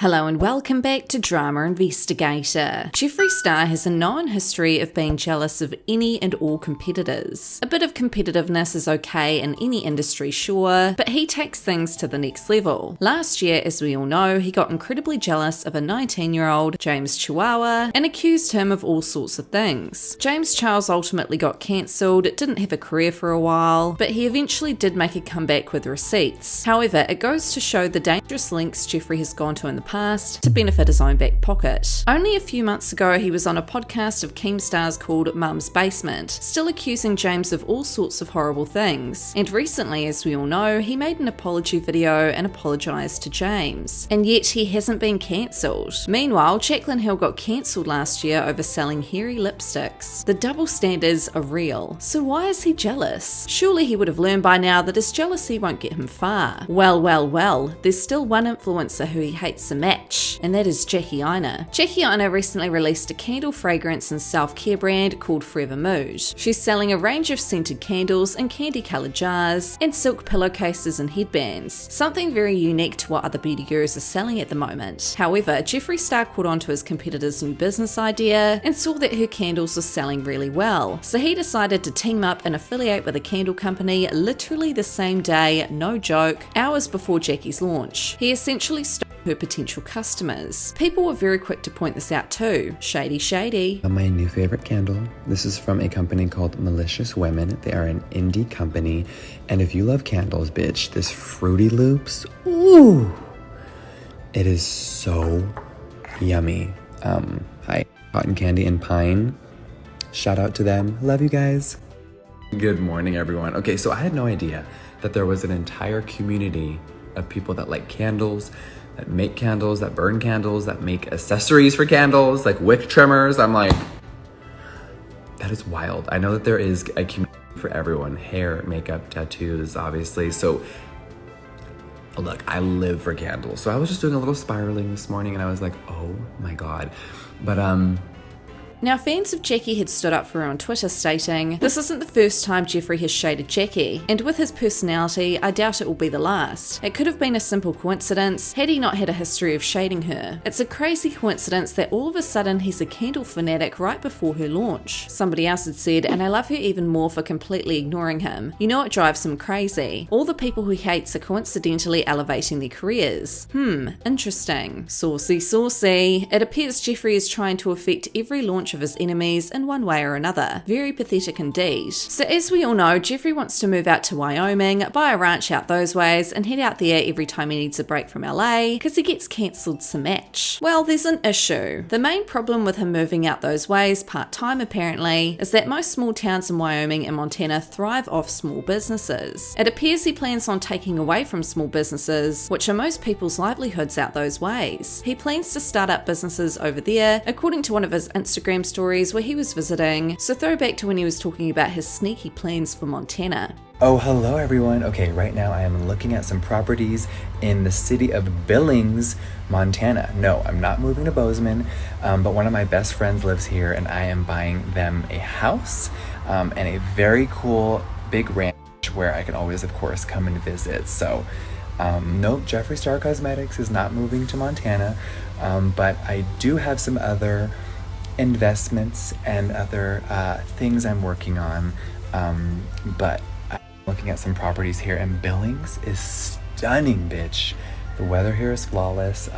Hello and welcome back to Drama Investigator. Jeffree Star has a known history of being jealous of any and all competitors. A bit of competitiveness is okay in any industry, sure, but he takes things to the next level. Last year, as we all know, he got incredibly jealous of a 19-year-old, James Chihuahua, and accused him of all sorts of things. James Charles ultimately got cancelled, didn't have a career for a while, but he eventually did make a comeback with receipts. However, it goes to show the dangerous lengths Jeffree has gone to in the past to benefit his own back pocket. Only a few months ago, he was on a podcast of Keemstars called Mum's Basement, still accusing James of all sorts of horrible things. And recently, as we all know, he made an apology video and apologised to James. And yet he hasn't been cancelled. Meanwhile, Jaclyn Hill got cancelled last year over selling hairy lipsticks. The double standards are real. So why is he jealous? Surely he would have learned by now that his jealousy won't get him far. Well, there's still one influencer who he hates a match, and that is Jackie Aina. Jackie Aina recently released a candle fragrance and self-care brand called Forever Mood. She's selling a range of scented candles in candy-coloured jars and silk pillowcases and headbands, something very unique to what other beauty gurus are selling at the moment. However, Jeffree Star caught on to his competitor's new business idea and saw that her candles were selling really well, so he decided to team up and affiliate with a candle company literally the same day, no joke, hours before Jackie's launch. He essentially stole her potential customers. People were very quick to point this out too. Shady. My new favorite candle. This is from a company called Malicious Women. They are an indie company. And if you love candles, bitch, this Fruity Loops, ooh, it is so yummy. Hi, Cotton Candy and Pine. Shout out to them. Love you guys. Good morning, everyone. Okay, so I had no idea that there was an entire community of people that like candles, that make candles, that burn candles, that make accessories for candles, like wick trimmers. I'm like, that is wild. I know that there is a community for everyone. Hair, makeup, tattoos, obviously. So look, I live for candles. So I was just doing a little spiraling this morning and I was like, oh my God. But Now, fans of Jackie had stood up for her on Twitter stating, "This isn't the first time Jeffree has shaded Jackie, and with his personality, I doubt it will be the last. It could have been a simple coincidence had he not had a history of shading her. It's a crazy coincidence that all of a sudden he's a candle fanatic right before her launch." Somebody else had said, "And I love her even more for completely ignoring him. You know it drives him crazy. All the people who he hates are coincidentally elevating their careers. Interesting. Saucy. It appears Jeffree is trying to affect every launch of his enemies in one way or another. Very pathetic indeed." So as we all know, Jeffree wants to move out to Wyoming, buy a ranch out those ways, and head out there every time he needs a break from LA because he gets cancelled some match. Well, there's an issue. The main problem with him moving out those ways, part-time apparently, is that most small towns in Wyoming and Montana thrive off small businesses. It appears he plans on taking away from small businesses, which are most people's livelihoods out those ways. He plans to start up businesses over there, according to one of his Instagram stories where he was visiting, so throwback to when he was talking about his sneaky plans for Montana. oh, hello everyone. Okay, right now I am looking at some properties in the city of Billings, Montana. No, I'm not moving to Bozeman, but one of my best friends lives here and I am buying them a house and a very cool big ranch where I can always, of course, come and visit. So nope, Jeffree Star Cosmetics is not moving to Montana, but I do have some other investments and other things I'm working on, but I'm looking at some properties here, and Billings is stunning, bitch. The weather here is flawless.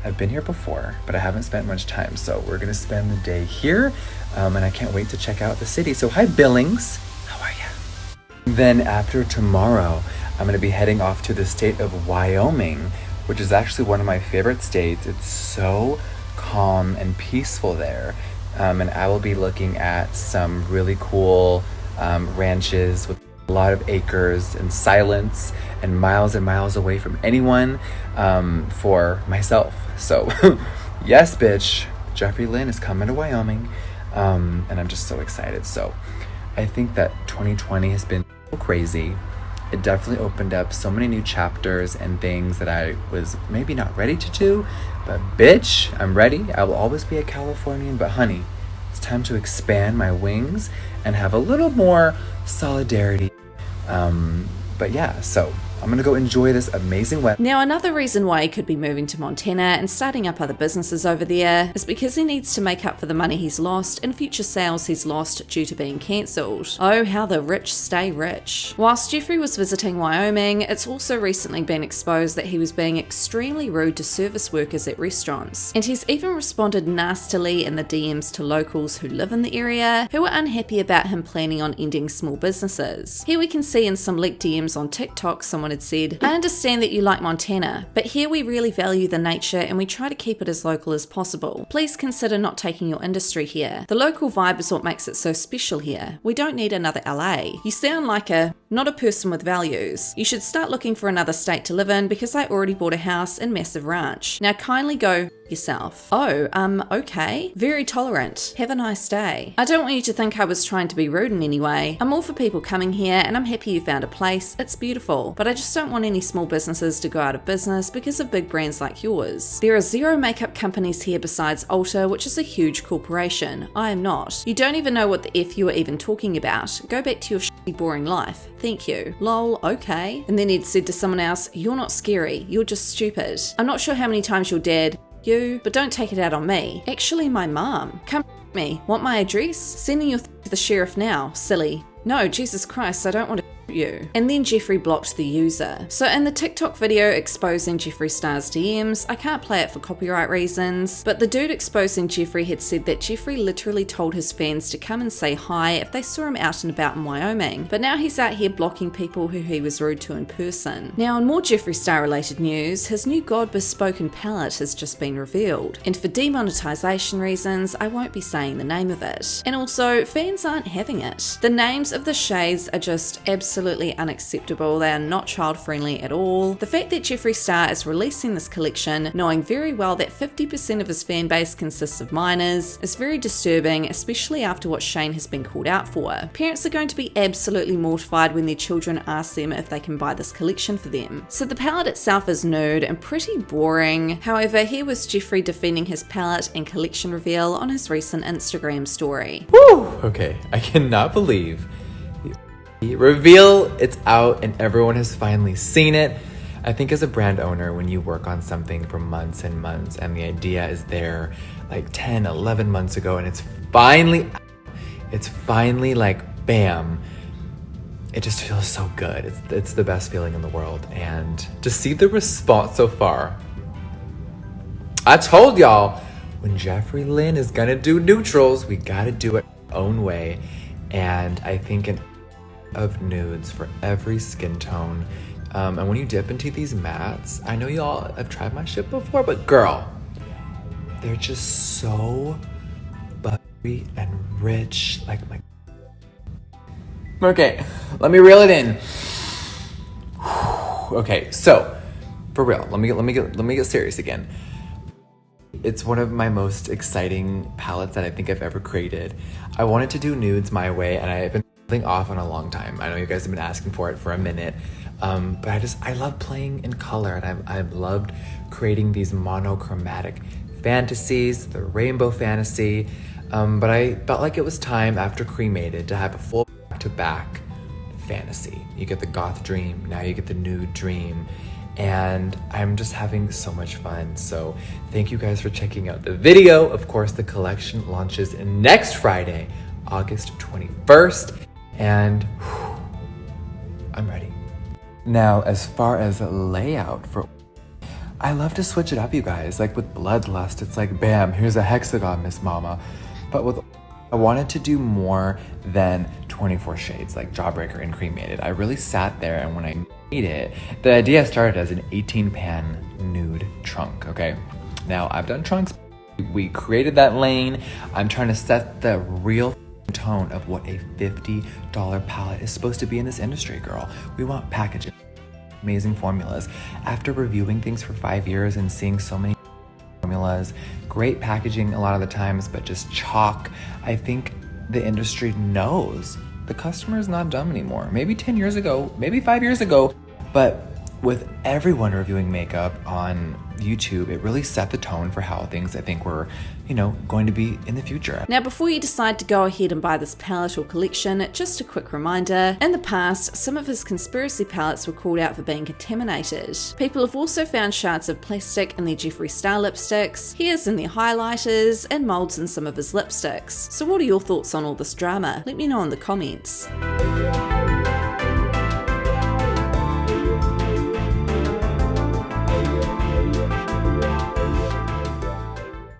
I've been here before, but I haven't spent much time, so we're gonna spend the day here, and I can't wait to check out the city. So hi, Billings. How are you? Then after tomorrow, I'm gonna be heading off to the state of Wyoming, which is actually one of my favorite states. It's so calm and peaceful there, and I will be looking at some really cool ranches with a lot of acres and silence and miles away from anyone, for myself. So yes, bitch, Jeffree Lynn is coming to Wyoming, and I'm just so excited. So I think that 2020 has been so crazy. It definitely opened up so many new chapters and things that I was maybe not ready to do, but bitch, I'm ready. I will always be a Californian, but honey, it's time to expand my wings and have a little more solidarity. But yeah, so I'm gonna go enjoy this amazing weather. Now, another reason why he could be moving to Montana and starting up other businesses over there is because he needs to make up for the money he's lost and future sales he's lost due to being cancelled. Oh, how the rich stay rich. Whilst Jeffree was visiting Wyoming, it's also recently been exposed that he was being extremely rude to service workers at restaurants, and he's even responded nastily in the DMs to locals who live in the area who are unhappy about him planning on ending small businesses. Here we can see in some leaked DMs on TikTok someone had said, "I understand that you like Montana, but here we really value the nature and we try to keep it as local as possible. Please consider not taking your industry here. The local vibe is what makes it so special here. We don't need another LA. You sound like not a person with values. You should start looking for another state to live in because I already bought a house and massive ranch. Now kindly go yourself." Oh, okay. Very tolerant. Have a nice day. I don't want you to think I was trying to be rude in any way. I'm all for people coming here and I'm happy you found a place. It's beautiful. But I just don't want any small businesses to go out of business because of big brands like yours. There are 0 makeup companies here besides Ulta, which is a huge corporation. I am not. You don't even know what the F you are even talking about. Go back to your shitty boring life. Thank you. Lol, okay. And then Ed said to someone else, "You're not scary. You're just stupid. I'm not sure how many times your dad you, but don't take it out on me. Actually, my mom. Come me. Want my address? Sending your to the sheriff now. Silly. No, Jesus Christ, I don't want to you." And then Jeffree blocked the user. So in the TikTok video exposing Jeffree Star's DMs, I can't play it for copyright reasons, but the dude exposing Jeffree had said that Jeffree literally told his fans to come and say hi if they saw him out and about in Wyoming, but now he's out here blocking people who he was rude to in person. Now in more Jeffree Star related news, his new God Bespoken palette has just been revealed, and for demonetization reasons, I won't be saying the name of it. And also, fans aren't having it. The names of the shades are just absolutely unacceptable. They are not child friendly at all. The fact that Jeffree Star is releasing this collection knowing very well that 50% of his fan base consists of minors is very disturbing, especially after what Shane has been called out for. Parents are going to be absolutely mortified when their children ask them if they can buy this collection for them. So the palette itself is nude and pretty boring. However, here was Jeffree defending his palette and collection reveal on his recent Instagram story. Woo! Okay, I cannot believe reveal, it's out and everyone has finally seen it. I think as a brand owner, when you work on something for months and months and the idea is there like 10, 11 months ago and it's finally like bam, it just feels so good. It's the best feeling in the world. And to see the response so far, I told y'all, when Jeffree Lynn is gonna do neutrals, we gotta do it our own way. And I think of nudes for every skin tone. And when you dip into these mattes, I know y'all have tried my shit before, but girl, they're just so buttery and rich. Okay, let me reel it in. Okay, so for real, let me get serious again. It's one of my most exciting palettes that I think I've ever created. I wanted to do nudes my way, and I've been holding off on a long time. I know you guys have been asking for it for a minute, but I love playing in color, and I've loved creating these monochromatic fantasies, the rainbow fantasy, but I felt like it was time after Cremated to have a full back-to-back fantasy. You get the goth dream, now you get the nude dream, and I'm just having so much fun. So thank you guys for checking out the video. Of course, the collection launches next Friday, August 21st, and I'm ready. Now, as far as layout I love to switch it up, you guys. Like with Bloodlust, it's like, bam, here's a hexagon, Miss Mama. But I wanted to do more than 24 shades, like Jawbreaker and Cremated. I really sat there, and when I made it, the idea started as an 18-pan nude trunk, okay? Now, I've done trunks. We created that lane. I'm trying to set the real tone of what a $50 palette is supposed to be in this industry, girl. We want packaging, amazing formulas. After reviewing things for 5 years and seeing so many formulas, great packaging a lot of the times, but just chalk, I think the industry knows the customer is not dumb anymore. Maybe 10 years ago, maybe 5 years ago, but with everyone reviewing makeup on YouTube, it really set the tone for how things I think were, going to be in the future. Now, before you decide to go ahead and buy this palette or collection, just a quick reminder, in the past, some of his conspiracy palettes were called out for being contaminated. People have also found shards of plastic in their Jeffree Star lipsticks, hairs in their highlighters, and molds in some of his lipsticks. So what are your thoughts on all this drama? Let me know in the comments.